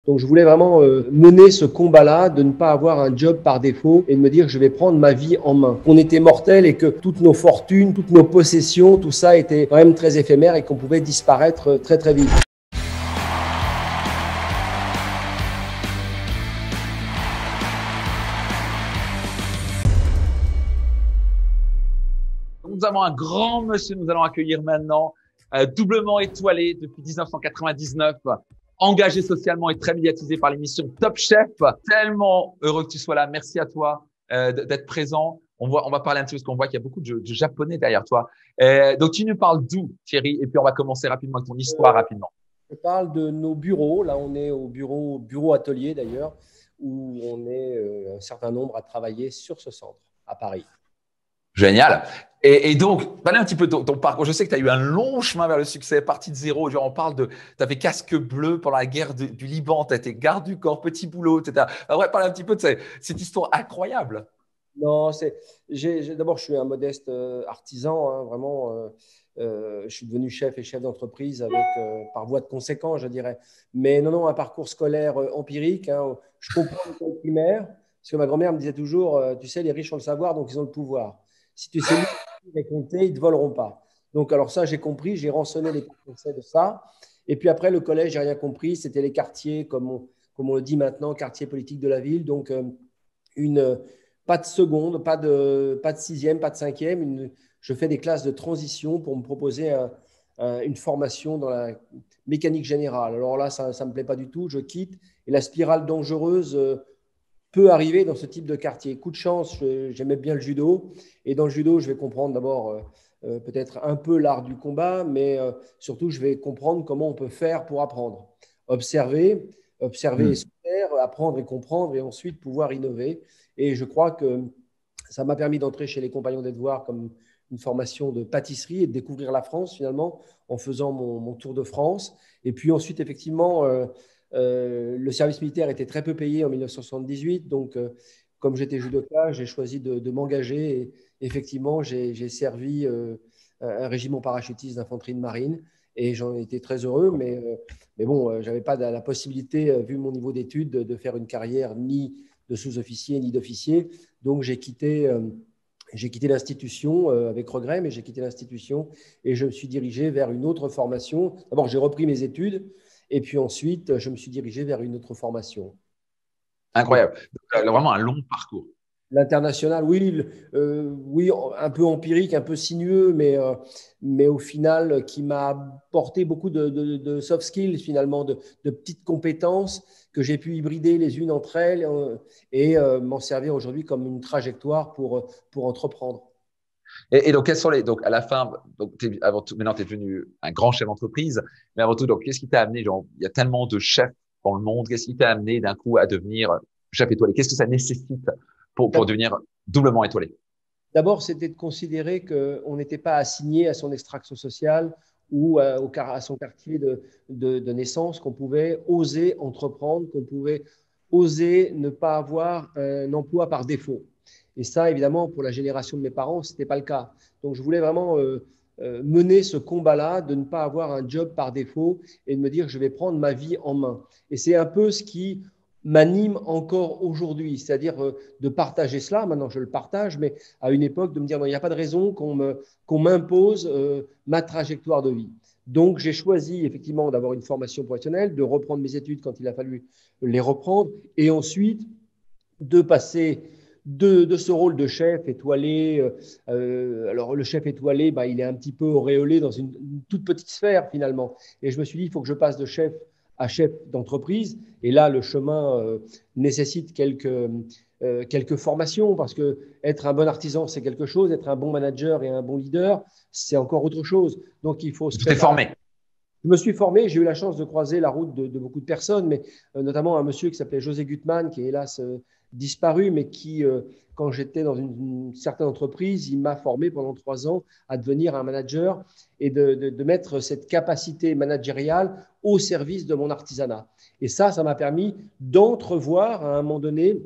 Donc, je voulais vraiment mener ce combat-là de ne pas avoir un job par défaut et de me dire que je vais prendre ma vie en main. Qu'on était mortel et que toutes nos fortunes, toutes nos possessions, tout ça était quand même très éphémère et qu'on pouvait disparaître très très vite. Nous avons un grand monsieur, nous allons accueillir maintenant, doublement étoilé depuis 1999, engagé socialement et très médiatisé par l'émission Top Chef. Tellement heureux que tu sois là. Merci à toi d'être présent. On va parler un petit peu parce qu'on voit qu'il y a beaucoup de Japonais derrière toi. Donc, tu nous parles d'où, Thierry? Et puis, on va commencer rapidement avec ton histoire rapidement. Je parle de nos bureaux. Là, on est au bureau atelier d'ailleurs, où on est un certain nombre à travailler sur ce centre à Paris. Génial. Et donc, parlez un petit peu de ton parcours. Je sais que tu as eu un long chemin vers le succès, parti de zéro. Genre, on parle de, tu avais casque bleu pendant la guerre du Liban, tu été garde du corps, petit boulot, etc. Enfin, ouais, parlez un petit peu de cette histoire incroyable. Non, d'abord, je suis un modeste artisan, hein, vraiment. Je suis devenu chef et chef d'entreprise par voie de conséquence, je dirais. Mais non, un parcours scolaire empirique, hein. Je comprends l'école primaire, parce que ma grand-mère me disait toujours, tu sais, les riches ont le savoir, donc ils ont le pouvoir. Si tu sais lire et compter, ils ne te voleront pas. Donc, alors ça, j'ai compris, j'ai rançonné les conseils de ça. Et puis après, le collège, j'ai rien compris. C'était les quartiers, comme on le dit maintenant, quartier politique de la ville. Donc, une pas de seconde, pas de sixième, pas de cinquième. Je fais des classes de transition pour me proposer une formation dans la mécanique générale. Alors là, ça ne me plaît pas du tout, je quitte. Et la spirale dangereuse peut arriver dans ce type de quartier. Coup de chance, j'aimais bien le judo. Et dans le judo, je vais comprendre d'abord peut-être un peu l'art du combat, mais surtout, je vais comprendre comment on peut faire pour apprendre. Observer et se faire, apprendre et comprendre, et ensuite pouvoir innover. Et je crois que ça m'a permis d'entrer chez les Compagnons des Devoirs comme une formation de pâtisserie et de découvrir la France finalement en faisant mon tour de France. Et puis ensuite, effectivement, le service militaire était très peu payé en 1978. Donc, comme j'étais judoka, j'ai choisi de m'engager. Et effectivement, j'ai servi un régiment parachutiste d'infanterie de marine. Et j'en étais très heureux, mais bon, je n'avais pas la possibilité, vu mon niveau d'études, de faire une carrière ni de sous-officier ni d'officier. Donc, j'ai quitté l'institution avec regret, mais j'ai quitté l'institution et je me suis dirigé vers une autre formation. D'abord, j'ai repris mes études et puis ensuite, je me suis dirigé vers une autre formation. Incroyable. Donc, vraiment un long parcours. L'international, oui, oui, un peu empirique, un peu sinueux, mais au final, qui m'a apporté beaucoup de soft skills, finalement, de petites compétences que j'ai pu hybrider les unes entre elles et m'en servir aujourd'hui comme une trajectoire pour entreprendre. Et donc, quels sont donc à la fin, donc avant tout, maintenant tu es devenu un grand chef d'entreprise, mais avant tout, donc qu'est-ce qui t'a amené, genre, il y a tellement de chefs dans le monde, qu'est-ce qui t'a amené d'un coup à devenir chef étoilé? Qu'est-ce que ça nécessite pour devenir doublement étoilé? D'abord, c'était de considérer qu'on n'était pas assigné à son extraction sociale ou à son quartier de naissance, qu'on pouvait oser entreprendre, qu'on pouvait oser ne pas avoir un emploi par défaut. Et ça, évidemment, pour la génération de mes parents, ce n'était pas le cas. Donc, je voulais vraiment mener ce combat-là de ne pas avoir un job par défaut et de me dire, je vais prendre ma vie en main. Et c'est un peu ce qui m'anime encore aujourd'hui, c'est-à-dire de partager cela. Maintenant, je le partage, mais à une époque, de me dire, non, il n'y a pas de raison qu'on m'impose ma trajectoire de vie. Donc, j'ai choisi effectivement d'avoir une formation professionnelle, de reprendre mes études quand il a fallu les reprendre, et ensuite de passer de ce rôle de chef étoilé. Alors, le chef étoilé, bah, il est un petit peu auréolé dans une toute petite sphère finalement. Et je me suis dit, il faut que je passe de chef à chef d'entreprise. Et là, le chemin nécessite quelques formations parce que être un bon artisan, c'est quelque chose. Être un bon manager et un bon leader, c'est encore autre chose. Donc, il faut se Tu t'es préparer. formé. Je me suis formé, j'ai eu la chance de croiser la route de beaucoup de personnes, mais notamment un monsieur qui s'appelait José Gutmann, qui est hélas disparu, mais qui, quand j'étais dans une certaine entreprise, il m'a formé pendant 3 ans à devenir un manager et de mettre cette capacité managériale au service de mon artisanat. Et ça m'a permis d'entrevoir à un moment donné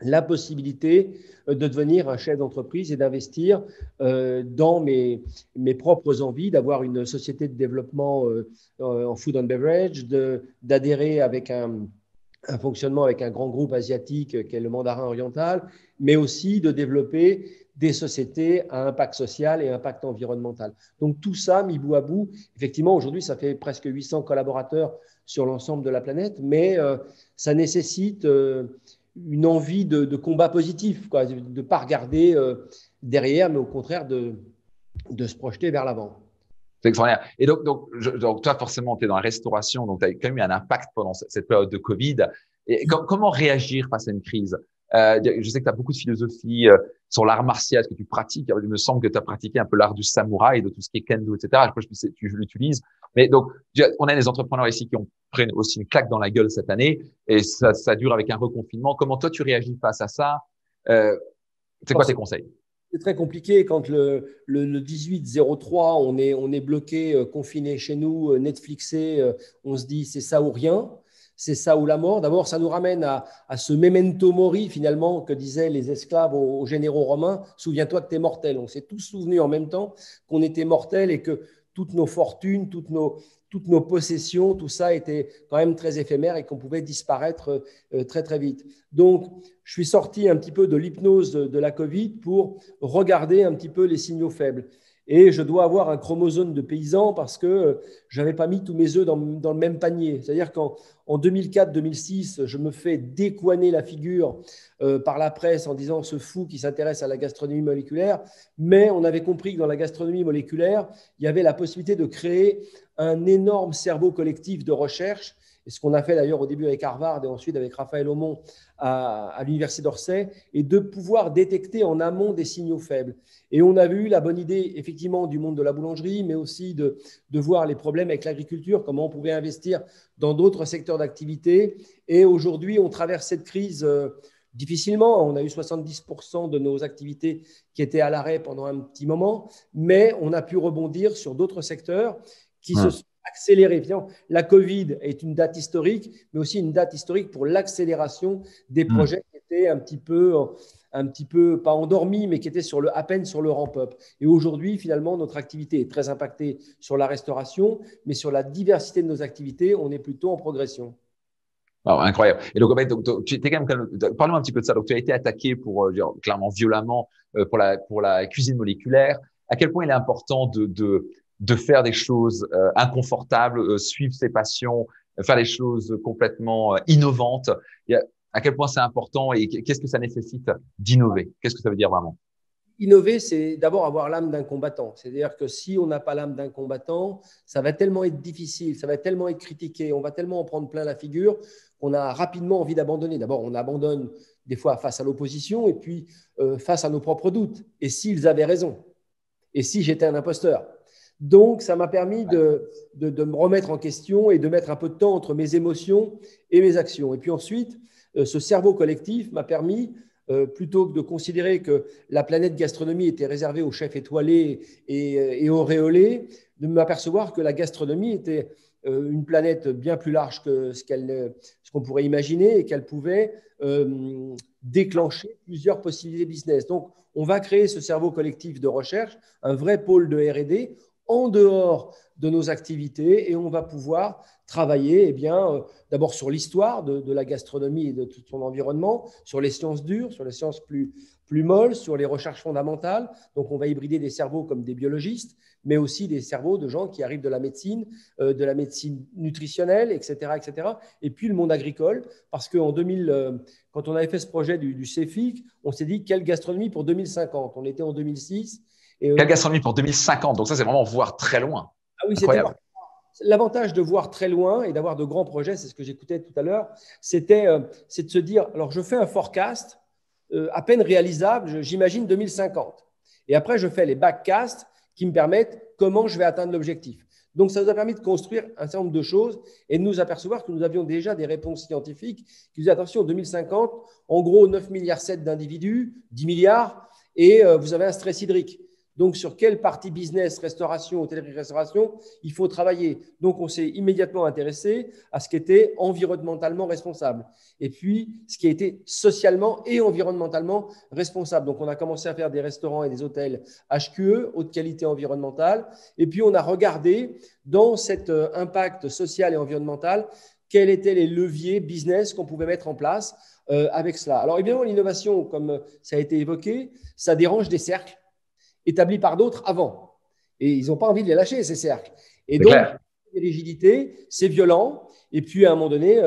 la possibilité de devenir un chef d'entreprise et d'investir dans mes propres envies, d'avoir une société de développement en food and beverage, d'adhérer avec un fonctionnement avec un grand groupe asiatique qui est le Mandarin oriental, mais aussi de développer des sociétés à impact social et impact environnemental. Donc tout ça, mis bout à bout, effectivement, aujourd'hui, ça fait presque 800 collaborateurs sur l'ensemble de la planète, mais ça nécessite une envie de combat positif, quoi, de ne pas regarder derrière, mais au contraire de se projeter vers l'avant. C'est extraordinaire. Et donc toi, forcément, tu es dans la restauration, donc tu as quand même eu un impact pendant cette période de Covid. Et comment réagir face à une crise? Je sais que tu as beaucoup de philosophie sur l'art martial que tu pratiques. Il me semble que tu as pratiqué un peu l'art du samouraï, de tout ce qui est kendo, etc. Je pense que tu l'utilises. Mais donc, on a des entrepreneurs ici qui ont pris aussi une claque dans la gueule cette année, et ça dure avec un reconfinement. Comment toi, tu réagis face à ça? C'est quoi tes conseils? C'est très compliqué quand le 18-03, on est bloqué, confiné chez nous, Netflixé, on se dit c'est ça ou rien, c'est ça ou la mort. D'abord, ça nous ramène à ce memento mori finalement que disaient les esclaves aux généraux romains. Souviens-toi que tu es mortel. On s'est tous souvenus en même temps qu'on était mortel et que toutes nos fortunes, toutes nos possessions, tout ça était quand même très éphémère et qu'on pouvait disparaître très très vite. Donc, je suis sorti un petit peu de l'hypnose de la Covid pour regarder un petit peu les signaux faibles. Et je dois avoir un chromosome de paysan parce que je n'avais pas mis tous mes œufs dans le même panier. C'est-à-dire qu'en 2004-2006, je me fais décoiner la figure par la presse en disant ce fou qui s'intéresse à la gastronomie moléculaire. Mais on avait compris que dans la gastronomie moléculaire, il y avait la possibilité de créer un énorme cerveau collectif de recherche. Et ce qu'on a fait d'ailleurs au début avec Harvard et ensuite avec Raphaël Aumont à l'Université d'Orsay, et de pouvoir détecter en amont des signaux faibles. Et on avait eu la bonne idée, effectivement, du monde de la boulangerie, mais aussi de voir les problèmes avec l'agriculture, comment on pouvait investir dans d'autres secteurs d'activité. Et aujourd'hui, on traverse cette crise difficilement. On a eu 70% de nos activités qui étaient à l'arrêt pendant un petit moment, mais on a pu rebondir sur d'autres secteurs qui se sont accélérés. La Covid est une date historique, mais aussi une date historique pour l'accélération des projets qui étaient un petit peu pas endormis, mais qui étaient à peine sur le ramp-up. Et aujourd'hui, finalement, notre activité est très impactée sur la restauration, mais sur la diversité de nos activités, on est plutôt en progression. Oh, incroyable. Et donc, en fait, tu étais quand même, parlons un petit peu de ça. Donc, tu as été attaqué clairement violemment pour la cuisine moléculaire. À quel point il est important de faire des choses inconfortables, suivre ses passions, faire des choses complètement innovantes. À quel point c'est important et qu'est-ce que ça nécessite d'innover? Qu'est-ce que ça veut dire vraiment? Innover, c'est d'abord avoir l'âme d'un combattant. C'est-à-dire que si on n'a pas l'âme d'un combattant, ça va tellement être difficile, ça va tellement être critiqué, on va tellement en prendre plein la figure qu'on a rapidement envie d'abandonner. D'abord, on abandonne des fois face à l'opposition et puis face à nos propres doutes. Et s'ils avaient raison? Et si j'étais un imposteur? Donc, ça m'a permis de me remettre en question et de mettre un peu de temps entre mes émotions et mes actions. Et puis ensuite, ce cerveau collectif m'a permis, plutôt que de considérer que la planète gastronomie était réservée aux chefs étoilés et auréolés, de m'apercevoir que la gastronomie était une planète bien plus large que ce qu'on pourrait imaginer et qu'elle pouvait déclencher plusieurs possibilités de business. Donc, on va créer ce cerveau collectif de recherche, un vrai pôle de R&D en dehors de nos activités et on va pouvoir travailler d'abord sur l'histoire de la gastronomie et de tout son environnement, sur les sciences dures, sur les sciences plus molles, sur les recherches fondamentales. Donc, on va hybrider des cerveaux comme des biologistes, mais aussi des cerveaux de gens qui arrivent de la médecine nutritionnelle, etc., etc. Et puis, le monde agricole, parce qu'en 2000, quand on avait fait ce projet du CEFIC, on s'est dit quelle gastronomie pour 2050. On était en 2006. Quelle gastronomie pour 2050? Donc ça, c'est vraiment voir très loin. Ah oui, Incroyable. L'avantage de voir très loin et d'avoir de grands projets, c'est ce que j'écoutais tout à l'heure, c'est de se dire, alors je fais un forecast à peine réalisable, j'imagine 2050. Et après, je fais les backcasts qui me permettent comment je vais atteindre l'objectif. Donc, ça nous a permis de construire un certain nombre de choses et de nous apercevoir que nous avions déjà des réponses scientifiques qui disaient, attention, 2050, en gros, 9,7 milliards d'individus, 10 milliards, et vous avez un stress hydrique. Donc, sur quelle partie business, restauration, hôtellerie-restauration, il faut travailler. Donc, on s'est immédiatement intéressé à ce qui était environnementalement responsable. Et puis, ce qui a été socialement et environnementalement responsable. Donc, on a commencé à faire des restaurants et des hôtels HQE, haute qualité environnementale. Et puis, on a regardé dans cet impact social et environnemental, quels étaient les leviers business qu'on pouvait mettre en place avec cela. Alors évidemment, l'innovation, comme ça a été évoqué, ça dérange des cercles établis par d'autres avant. Et ils n'ont pas envie de les lâcher, ces cercles. Et C'est donc, clair. les rigidités, c'est violent. Et puis, à un moment donné,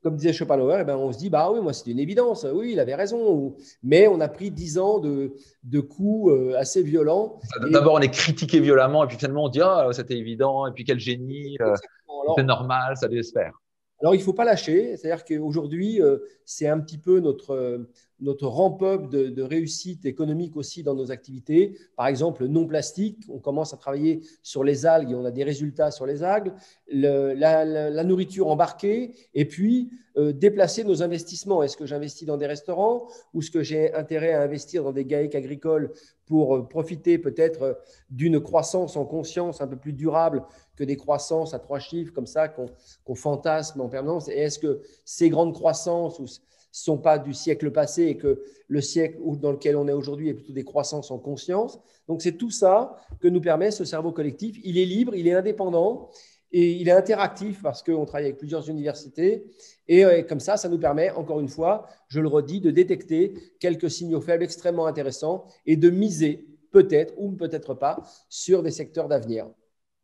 comme disait Schopenhauer, eh ben, on se dit, bah oui, moi, c'était une évidence. Oui, il avait raison. Mais on a pris 10 ans de coups assez violents. Et D'abord, on est critiqué violemment et puis finalement, on dit ah, c'était évident et puis quel génie, exactement. c'était Alors, normal, ça devait se faire. Alors, il ne faut pas lâcher. C'est-à-dire qu'aujourd'hui, c'est un petit peu notre ramp-up de réussite économique aussi dans nos activités. Par exemple, non plastique. On commence à travailler sur les algues et on a des résultats sur les algues. La nourriture embarquée. Et puis, déplacer nos investissements. Est-ce que j'investis dans des restaurants ou est-ce que j'ai intérêt à investir dans des GAEC agricoles pour profiter peut-être d'une croissance en conscience un peu plus durable que des croissances à 3 chiffres comme ça qu'on fantasme en permanence. Et est-ce que ces grandes croissances ne sont pas du siècle passé et que le siècle dans lequel on est aujourd'hui est plutôt des croissances en conscience? Donc, c'est tout ça que nous permet ce cerveau collectif. Il est libre, il est indépendant et il est interactif parce qu'on travaille avec plusieurs universités. Et comme ça nous permet, encore une fois, je le redis, de détecter quelques signaux faibles extrêmement intéressants et de miser peut-être ou peut-être pas sur des secteurs d'avenir.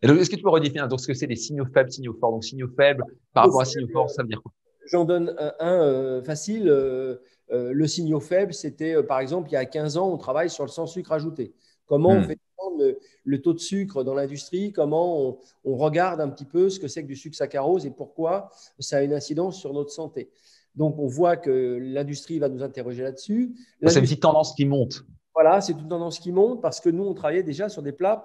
Et donc, est-ce que tu peux redéfinir donc ce que c'est les signaux faibles, signaux forts? Donc, signaux faibles par rapport à signaux forts, ça veut dire quoi? J'en donne un facile. Le signal faible, c'était par exemple, il y a 15 ans, on travaille sur le sans sucre ajouté. Comment on fait descendre le taux de sucre dans l'industrie? Comment on regarde un petit peu ce que c'est que du sucre saccharose et pourquoi ça a une incidence sur notre santé? Donc, on voit que l'industrie va nous interroger là-dessus. C'est une petite tendance qui monte. Voilà, c'est une tendance qui monte parce que nous, on travaillait déjà sur des plats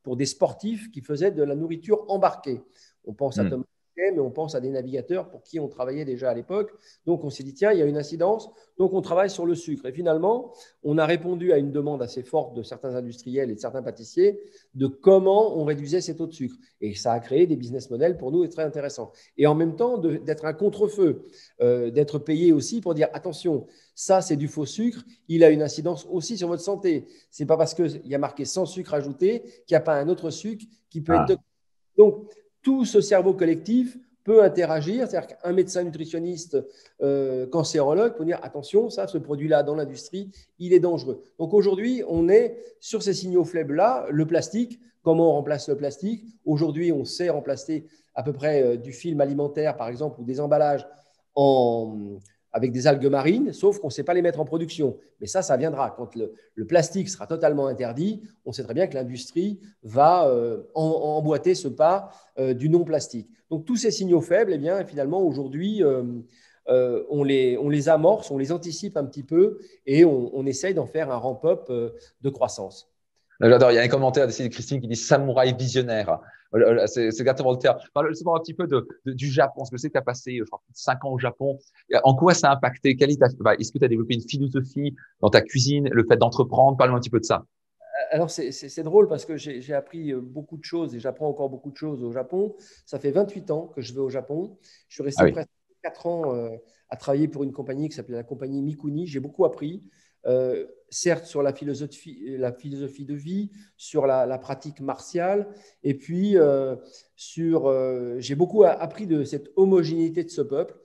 pour des sportifs qui faisaient de la nourriture embarquée. On pense à Thomas Pesquet, mais on pense à des navigateurs pour qui on travaillait déjà à l'époque. Donc, on s'est dit, tiens, il y a une incidence, donc on travaille sur le sucre. Et finalement, on a répondu à une demande assez forte de certains industriels et de certains pâtissiers de comment on réduisait ces taux de sucre. Et ça a créé des business models pour nous et très intéressants. Et en même temps, d'être un contre-feu, d'être payé aussi pour dire, attention, ça, c'est du faux sucre. Il a une incidence aussi sur votre santé. Ce n'est pas parce qu'il y a marqué sans sucre ajouté qu'il n'y a pas un autre sucre qui peut être… Donc, tout ce cerveau collectif peut interagir. C'est-à-dire qu'un médecin nutritionniste cancérologue peut dire attention, ça, ce produit-là dans l'industrie, il est dangereux. Donc aujourd'hui, on est sur ces signaux faibles-là. Le plastique, comment on remplace le plastique? Aujourd'hui, on sait remplacer à peu près du film alimentaire, par exemple, ou des emballages avec des algues marines, sauf qu'on ne sait pas les mettre en production. Mais ça viendra. Quand le plastique sera totalement interdit, on sait très bien que l'industrie va emboîter ce pas du non-plastique. Donc, tous ces signaux faibles, eh bien, finalement, aujourd'hui, on les amorce, on les anticipe un petit peu et on essaye d'en faire un ramp-up de croissance. J'adore. Il y a un commentaire de Christine qui dit samouraï visionnaire. C'est exactement le terme. Parle-moi un petit peu du Japon. Parce que je sais que tu as passé 5 ans au Japon. En quoi ça a impacté? Est-ce que tu as développé une philosophie dans ta cuisine, le fait d'entreprendre? Parle-moi un petit peu de ça. Alors, c'est drôle parce que j'ai appris beaucoup de choses et j'apprends encore beaucoup de choses au Japon. Ça fait 28 ans que je vais au Japon. Je suis Ah resté oui. presque 4 ans à travailler pour une compagnie qui s'appelait la compagnie Mikuni. J'ai beaucoup appris, certes sur la philosophie de vie, sur la pratique martiale, et puis j'ai beaucoup appris de cette homogénéité de ce peuple.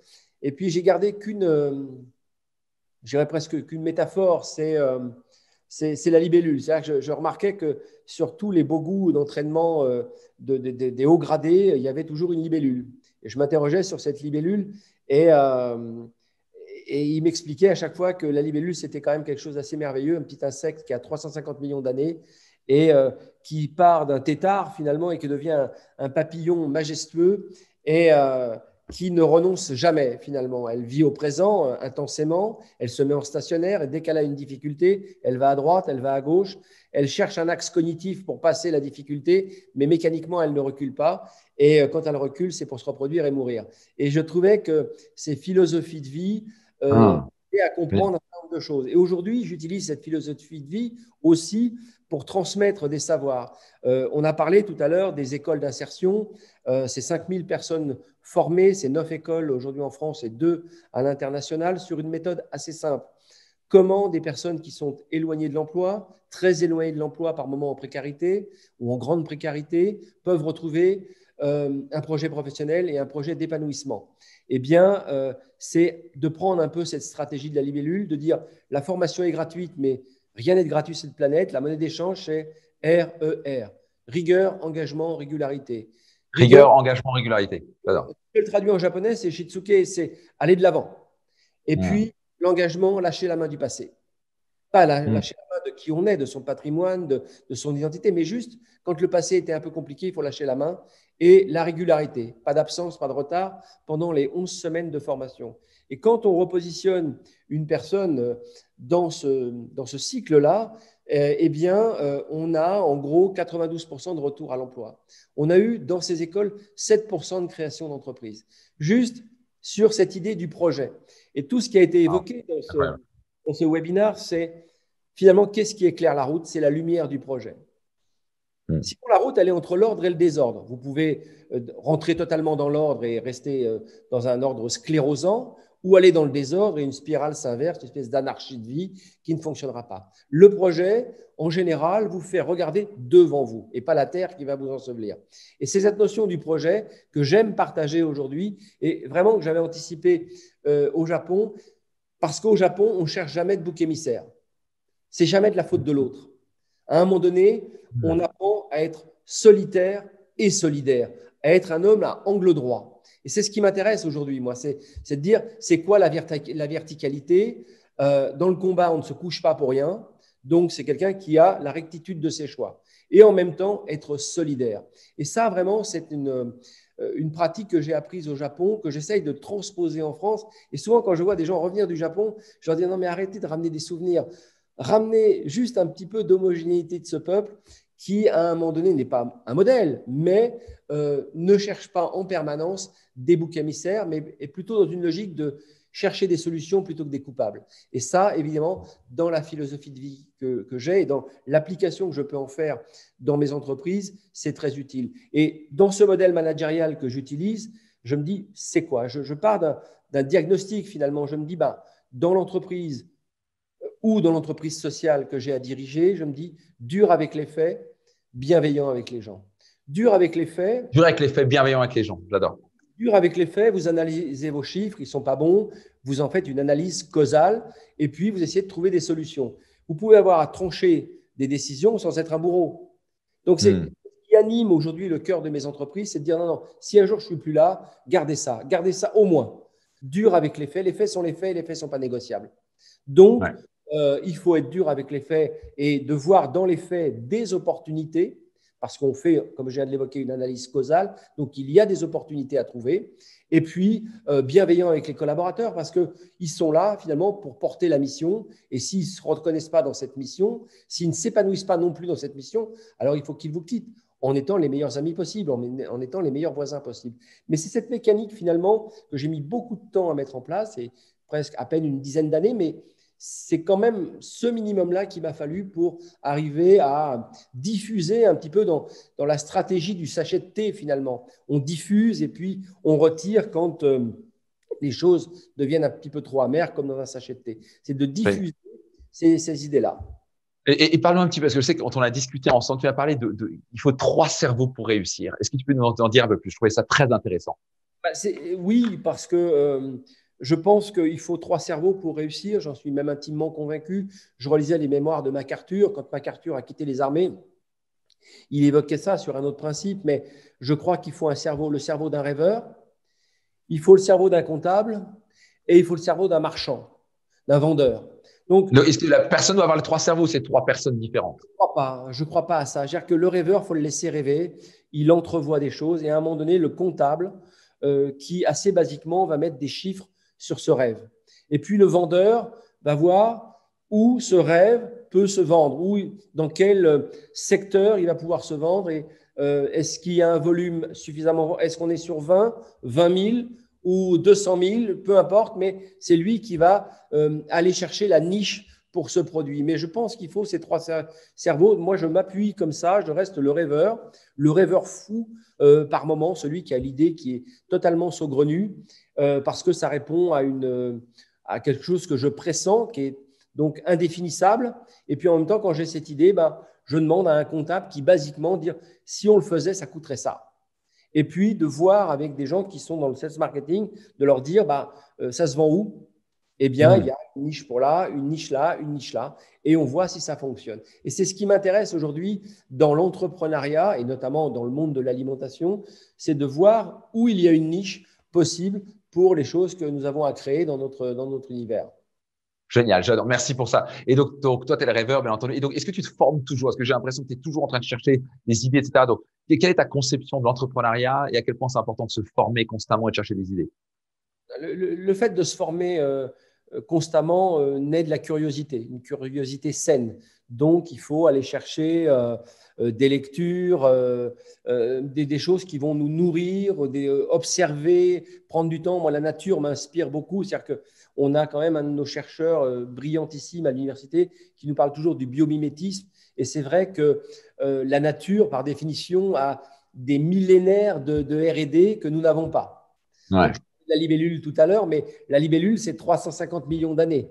Et puis, j'ai gardé je dirais presque qu'une métaphore, c'est la libellule. C'est-à-dire que je remarquais que sur tous les beaux goûts d'entraînement des hauts gradés, il y avait toujours une libellule. Et je m'interrogeais sur cette libellule et il m'expliquait à chaque fois que la libellule, c'était quand même quelque chose d'assez merveilleux, un petit insecte qui a 350 millions d'années et qui part d'un tétard finalement et qui devient un papillon majestueux et qui ne renonce jamais finalement. Elle vit au présent intensément, elle se met en stationnaire et dès qu'elle a une difficulté, elle va à droite, elle va à gauche, elle cherche un axe cognitif pour passer la difficulté, mais mécaniquement, elle ne recule pas. Et quand elle recule, c'est pour se reproduire et mourir. Et je trouvais que ces philosophies de vie aidaient à comprendre un certain nombre de choses. Et aujourd'hui, j'utilise cette philosophie de vie aussi pour transmettre des savoirs. On a parlé tout à l'heure des écoles d'insertion. C'est 5000 personnes formées, c'est 9 écoles aujourd'hui en France et 2 à l'international sur une méthode assez simple. Comment des personnes qui sont éloignées de l'emploi, très éloignées de l'emploi par moments en précarité ou en grande précarité, peuvent retrouver un projet professionnel et un projet d'épanouissement? Eh bien, c'est de prendre un peu cette stratégie de la libellule, de dire la formation est gratuite, mais rien n'est gratuit sur cette planète. La monnaie d'échange, c'est RER. Rigueur, engagement, régularité. Rigueur, Rigueur, engagement, régularité. J'adore. je le traduis en japonais, c'est Shitsuke, c'est aller de l'avant. Et puis, l'engagement, lâcher la main du passé. Pas lâcher la main de qui on est, de son patrimoine, de son identité, mais juste quand le passé était un peu compliqué, il faut lâcher la main. Et la régularité, pas d'absence, pas de retard pendant les 11 semaines de formation. Et quand on repositionne une personne dans ce cycle-là, eh bien, on a en gros 92% de retour à l'emploi. On a eu dans ces écoles 7% de création d'entreprise, juste sur cette idée du projet. Et tout ce qui a été évoqué dans ce webinaire, c'est finalement qu'est-ce qui éclaire la route? C'est la lumière du projet. Sinon, la route, elle est entre l'ordre et le désordre. Vous pouvez rentrer totalement dans l'ordre et rester dans un ordre sclérosant, ou aller dans le désordre et une spirale s'inverse, une espèce d'anarchie de vie qui ne fonctionnera pas. Le projet, en général, vous fait regarder devant vous et pas la terre qui va vous ensevelir. Et c'est cette notion du projet que j'aime partager aujourd'hui et vraiment que j'avais anticipé au Japon, parce qu'au Japon, on ne cherche jamais de bouc émissaire. C'est jamais de la faute de l'autre. À un moment donné, on apprend à être solitaire et solidaire, à être un homme à angle droit. Et c'est ce qui m'intéresse aujourd'hui, moi, c'est de dire, c'est quoi la verticalité? Dans le combat, on ne se couche pas pour rien. Donc, c'est quelqu'un qui a la rectitude de ses choix. Et en même temps, être solidaire. Et ça, vraiment, c'est une pratique que j'ai apprise au Japon, que j'essaye de transposer en France. Et souvent, quand je vois des gens revenir du Japon, je leur dis, non, mais arrêtez de ramener des souvenirs. Ramener juste un petit peu d'homogénéité de ce peuple qui, à un moment donné, n'est pas un modèle, mais ne cherche pas en permanence des boucs émissaires, mais est plutôt dans une logique de chercher des solutions plutôt que des coupables. Et ça, évidemment, dans la philosophie de vie que j'ai et dans l'application que je peux en faire dans mes entreprises, c'est très utile. Et dans ce modèle managérial que j'utilise, je me dis, c'est quoi? Je pars d'un diagnostic, finalement. Je me dis, dans l'entreprise ou dans l'entreprise sociale que j'ai à diriger, je me dis, dur avec les faits, bienveillant avec les gens. Dur avec les faits. Dur avec les faits, bienveillant avec les gens. J'adore. Dur avec les faits, vous analysez vos chiffres, ils ne sont pas bons, vous en faites une analyse causale et puis vous essayez de trouver des solutions. Vous pouvez avoir à trancher des décisions sans être un bourreau. Donc, c'est ce qui anime aujourd'hui le cœur de mes entreprises, c'est de dire non, non, si un jour je ne suis plus là, gardez ça au moins. Dur avec les faits sont les faits et les faits ne sont pas négociables. Donc, il faut être dur avec les faits et de voir dans les faits des opportunités, parce qu'on fait, comme je viens de l'évoquer, une analyse causale, donc il y a des opportunités à trouver. Et puis, bienveillant avec les collaborateurs, parce qu'ils sont là, finalement, pour porter la mission. Et s'ils ne se reconnaissent pas dans cette mission, s'ils ne s'épanouissent pas non plus dans cette mission, alors il faut qu'ils vous quittent en étant les meilleurs amis possibles, en étant les meilleurs voisins possibles. Mais c'est cette mécanique, finalement, que j'ai mis beaucoup de temps à mettre en place, et presque à peine une dizaine d'années, mais c'est quand même ce minimum-là qu'il m'a fallu pour arriver à diffuser un petit peu dans la stratégie du sachet de thé, finalement. On diffuse et puis on retire quand les choses deviennent un petit peu trop amères, comme dans un sachet de thé. C'est de diffuser ces idées-là. Et parlons un petit peu, parce que je sais que quand on a discuté ensemble, tu as parlé il faut 3 cerveaux pour réussir. Est-ce que tu peux nous en dire un peu plus? Je trouvais ça très intéressant. Oui, parce que je pense qu'il faut 3 cerveaux pour réussir. J'en suis même intimement convaincu. Je relisais les mémoires de MacArthur. Quand MacArthur a quitté les armées, il évoquait ça sur un autre principe, mais je crois qu'il faut le cerveau d'un rêveur, il faut le cerveau d'un comptable et il faut le cerveau d'un marchand, d'un vendeur. Donc, est-ce que la personne doit avoir les 3 cerveaux ou c'est 3 personnes différentes? Je ne crois pas à ça. C'est-à-dire que le rêveur, il faut le laisser rêver. Il entrevoit des choses et à un moment donné, le comptable, qui assez basiquement va mettre des chiffres sur ce rêve. Et puis le vendeur va voir où ce rêve peut se vendre, dans quel secteur il va pouvoir se vendre et est-ce qu'il y a un volume suffisamment, est-ce qu'on est sur 20 000 ou 200 000, peu importe, mais c'est lui qui va aller chercher la niche pour ce produit. Mais je pense qu'il faut ces 3 cerveaux. Moi, je m'appuie comme ça, je reste le rêveur fou par moment, celui qui a l'idée qui est totalement saugrenue, parce que ça répond à quelque chose que je pressens, qui est donc indéfinissable. Et puis en même temps, quand j'ai cette idée, je demande à un comptable qui basiquement dire si on le faisait, ça coûterait ça. Et puis de voir avec des gens qui sont dans le sales marketing, de leur dire, ça se vend où? Eh bien, il y a une niche pour là, une niche là, une niche là, et on voit si ça fonctionne. Et c'est ce qui m'intéresse aujourd'hui dans l'entrepreneuriat, et notamment dans le monde de l'alimentation, c'est de voir où il y a une niche possible pour les choses que nous avons à créer dans notre univers. Génial, j'adore. Merci pour ça. Et donc toi, tu es le rêveur, bien entendu. Et donc, est-ce que tu te formes toujours? Parce que j'ai l'impression que tu es toujours en train de chercher des idées, etc. Donc, quelle est ta conception de l'entrepreneuriat et à quel point c'est important de se former constamment et de chercher des idées? Le fait de se former constamment naît de la curiosité, une curiosité saine. Donc, il faut aller chercher des lectures, des choses qui vont nous nourrir, observer, prendre du temps. Moi, la nature m'inspire beaucoup. C'est-à-dire qu'on a quand même un de nos chercheurs brillantissime à l'université qui nous parle toujours du biomimétisme. Et c'est vrai que la nature, par définition, a des millénaires de R&D que nous n'avons pas. Ouais. Donc, la libellule tout à l'heure, mais la libellule, c'est 350 millions d'années.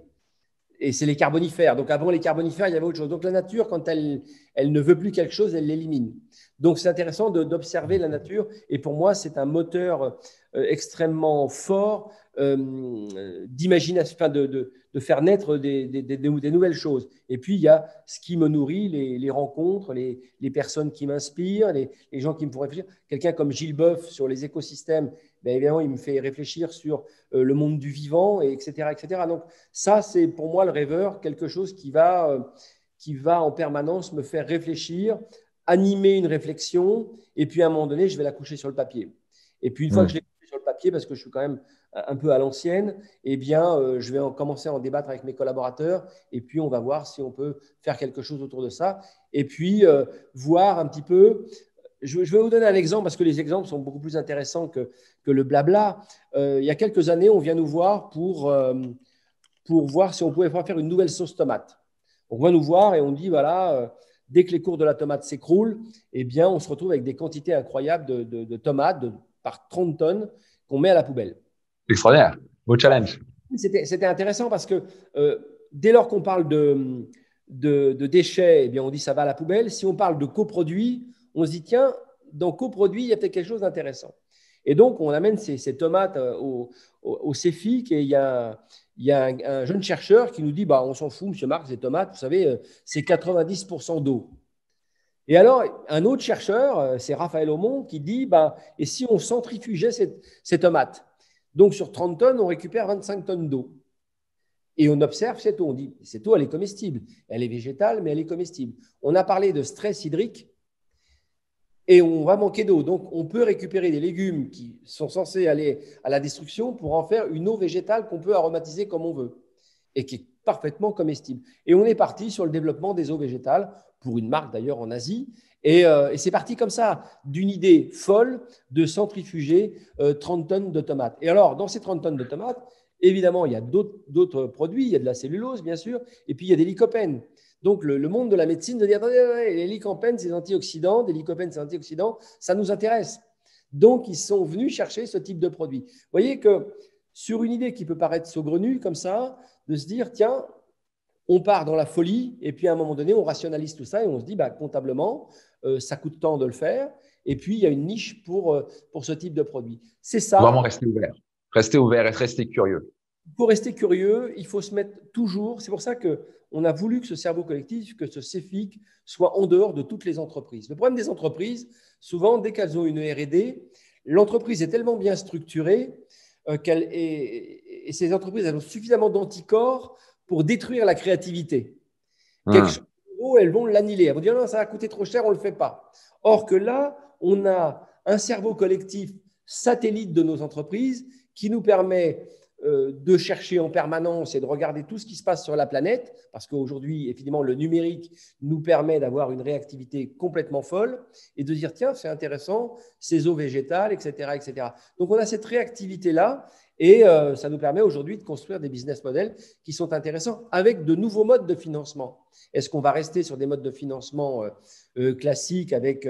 Et c'est les carbonifères. Donc, avant les carbonifères, il y avait autre chose. Donc, la nature, quand elle ne veut plus quelque chose, elle l'élimine. Donc, c'est intéressant d'observer la nature. Et pour moi, c'est un moteur extrêmement fort d'imagination, enfin de faire naître des nouvelles choses. Et puis, il y a ce qui me nourrit, les rencontres, les personnes qui m'inspirent, les gens qui me font réfléchir. Quelqu'un comme Gilles Boeuf sur les écosystèmes, bien évidemment, il me fait réfléchir sur le monde du vivant, etc., etc. Donc, ça, c'est pour moi le rêveur, quelque chose qui va en permanence me faire réfléchir, animer une réflexion, et puis à un moment donné, je vais la coucher sur le papier. Et puis, une fois que je l'ai couché sur le papier, parce que je suis quand même un peu à l'ancienne, eh bien, je vais commencer à en débattre avec mes collaborateurs, et puis on va voir si on peut faire quelque chose autour de ça, et puis voir un petit peu. Je vais vous donner un exemple parce que les exemples sont beaucoup plus intéressants que le blabla. Il y a quelques années, on vient nous voir pour voir si on pouvait faire une nouvelle sauce tomate. On va nous voir et on dit, voilà, dès que les cours de la tomate s'écroulent, eh bien, on se retrouve avec des quantités incroyables de tomates par 30 tonnes qu'on met à la poubelle. Extraordinaire. Beau challenge. C'était intéressant parce que dès lors qu'on parle de déchets, eh bien, on dit ça va à la poubelle. Si on parle de coproduits, on se dit, tiens, dans coproduits, il y a peut-être quelque chose d'intéressant. Et donc, on amène ces tomates au CEFIC et il y a un jeune chercheur qui nous dit, on s'en fout, monsieur Marc, ces tomates, vous savez, c'est 90% d'eau. Et alors, un autre chercheur, c'est Raphaël Aumont, qui dit, et si on centrifugeait ces tomates? Donc, sur 30 tonnes, on récupère 25 tonnes d'eau. Et on observe cette eau. On dit, cette eau, elle est comestible. Elle est végétale, mais elle est comestible. On a parlé de stress hydrique et on va manquer d'eau. Donc, on peut récupérer des légumes qui sont censés aller à la destruction pour en faire une eau végétale qu'on peut aromatiser comme on veut et qui est parfaitement comestible. Et on est parti sur le développement des eaux végétales pour une marque d'ailleurs en Asie. Et c'est parti comme ça, d'une idée folle de centrifuger 30 tonnes de tomates. Et alors, dans ces 30 tonnes de tomates, évidemment, il y a d'autres produits. Il y a de la cellulose, bien sûr, et puis il y a des lycopènes. Donc, le monde de la médecine de dire, attendez, les lycopènes, c'est des antioxydants, ça nous intéresse. Donc, ils sont venus chercher ce type de produit. Vous voyez que sur une idée qui peut paraître saugrenue comme ça, de se dire, tiens, on part dans la folie, et puis à un moment donné, on rationalise tout ça et on se dit, comptablement, ça coûte tant de le faire, et puis il y a une niche pour ce type de produit. C'est ça. Vraiment rester ouvert. Rester ouvert et rester curieux. Pour rester curieux, il faut se mettre toujours. C'est pour ça qu'on a voulu que ce cerveau collectif, que ce CEFIC, soit en dehors de toutes les entreprises. Le problème des entreprises, souvent, dès qu'elles ont une R&D, l'entreprise est tellement bien structurée et ces entreprises elles ont suffisamment d'anticorps pour détruire la créativité. Quelque chose de nouveau, elles vont l'annihiler. Elles vont dire non, ça va coûter trop cher, on ne le fait pas. Or que là, on a un cerveau collectif satellite de nos entreprises qui nous permet de chercher en permanence et de regarder tout ce qui se passe sur la planète, parce qu'aujourd'hui, évidemment, le numérique nous permet d'avoir une réactivité complètement folle et de dire, tiens, c'est intéressant, ces eaux végétales, etc., etc. Donc, on a cette réactivité-là et ça nous permet aujourd'hui de construire des business models qui sont intéressants avec de nouveaux modes de financement. Est-ce qu'on va rester sur des modes de financement classiques avec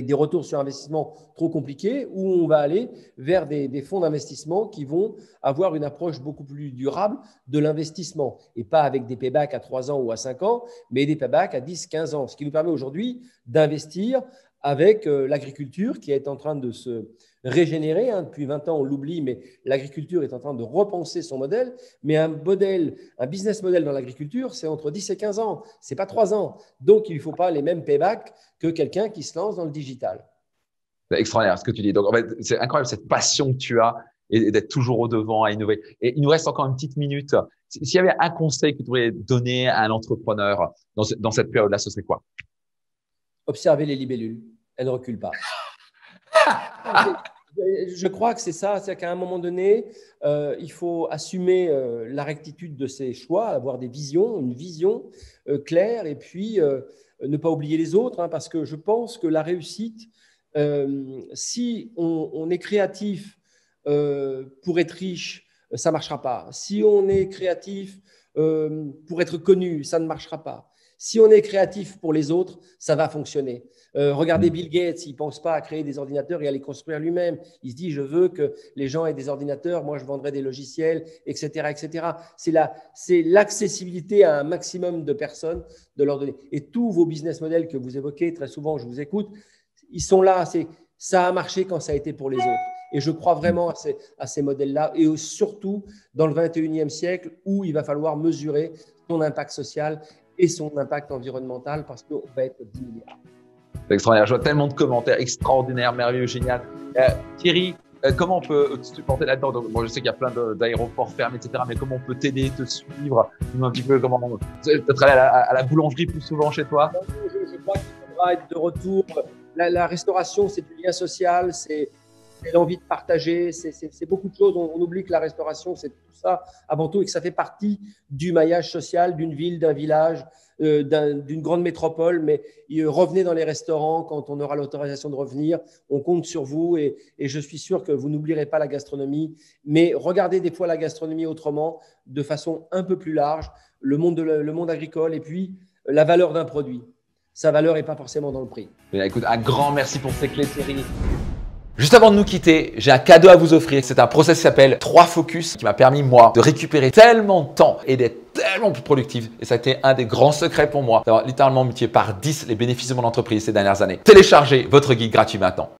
des retours sur investissement trop compliqués, ou on va aller vers des fonds d'investissement qui vont avoir une approche beaucoup plus durable de l'investissement, et pas avec des paybacks à 3 ans ou à 5 ans, mais des paybacks à 10, 15 ans, ce qui nous permet aujourd'hui d'investir avec l'agriculture qui est en train de se régénérer. Depuis 20 ans, on l'oublie, mais l'agriculture est en train de repenser son modèle. Mais un business model dans l'agriculture, c'est entre 10 et 15 ans. Ce n'est pas 3 ans. Donc, il ne faut pas les mêmes paybacks que quelqu'un qui se lance dans le digital. C'est extraordinaire ce que tu dis. Donc, en fait, c'est incroyable cette passion que tu as et d'être toujours au devant à innover. Et il nous reste encore une petite minute. S'il y avait un conseil que tu voudrais donner à un entrepreneur dans cette période-là, ce serait quoi? Observez les libellules. Elles ne reculent pas. Je crois que c'est ça. C'est qu'à un moment donné, il faut assumer la rectitude de ses choix, avoir des visions, une vision claire et puis ne pas oublier les autres, parce que je pense que la réussite, si on est créatif pour être riche, ça ne marchera pas. Si on est créatif pour être connu, ça ne marchera pas. Si on est créatif pour les autres, ça va fonctionner. Regardez Bill Gates, il ne pense pas à créer des ordinateurs et à les construire lui-même. Il se dit, je veux que les gens aient des ordinateurs, moi je vendrai des logiciels, etc. etc. C'est l'accessibilité à un maximum de personnes, de leur donner. Et tous vos business models que vous évoquez, très souvent, je vous écoute, ils sont là. Ça a marché quand ça a été pour les autres. Et je crois vraiment à ces modèles-là, et surtout dans le 21e siècle où il va falloir mesurer son impact social et son impact environnemental parce qu'on va être 10 milliards. C'est extraordinaire. Je vois tellement de commentaires extraordinaires, merveilleux, génial. Thierry, comment on peut te supporter là-dedans? Donc, moi, je sais qu'il y a plein d'aéroports fermés, etc. Mais comment on peut t'aider, te suivre? Dis-moi un petit peu comment peut-être aller à la boulangerie plus souvent chez toi? Je crois qu'il faudra être de retour. La restauration, c'est du lien social, c'est l'envie de partager, c'est beaucoup de choses. On oublie que la restauration, c'est tout ça avant tout et que ça fait partie du maillage social d'une ville, d'un village, d'une grande métropole. Mais revenez dans les restaurants quand on aura l'autorisation de revenir. On compte sur vous et je suis sûr que vous n'oublierez pas la gastronomie. Mais regardez des fois la gastronomie autrement, de façon un peu plus large, le monde agricole et puis la valeur d'un produit. Sa valeur n'est pas forcément dans le prix. Écoute, un grand merci pour ces clés, Thierry. Juste avant de nous quitter, j'ai un cadeau à vous offrir. C'est un process qui s'appelle 3 Focus qui m'a permis, moi, de récupérer tellement de temps et d'être tellement plus productif. Et ça a été un des grands secrets pour moi d'avoir littéralement multiplié par 10 les bénéfices de mon entreprise ces dernières années. Téléchargez votre guide gratuit maintenant.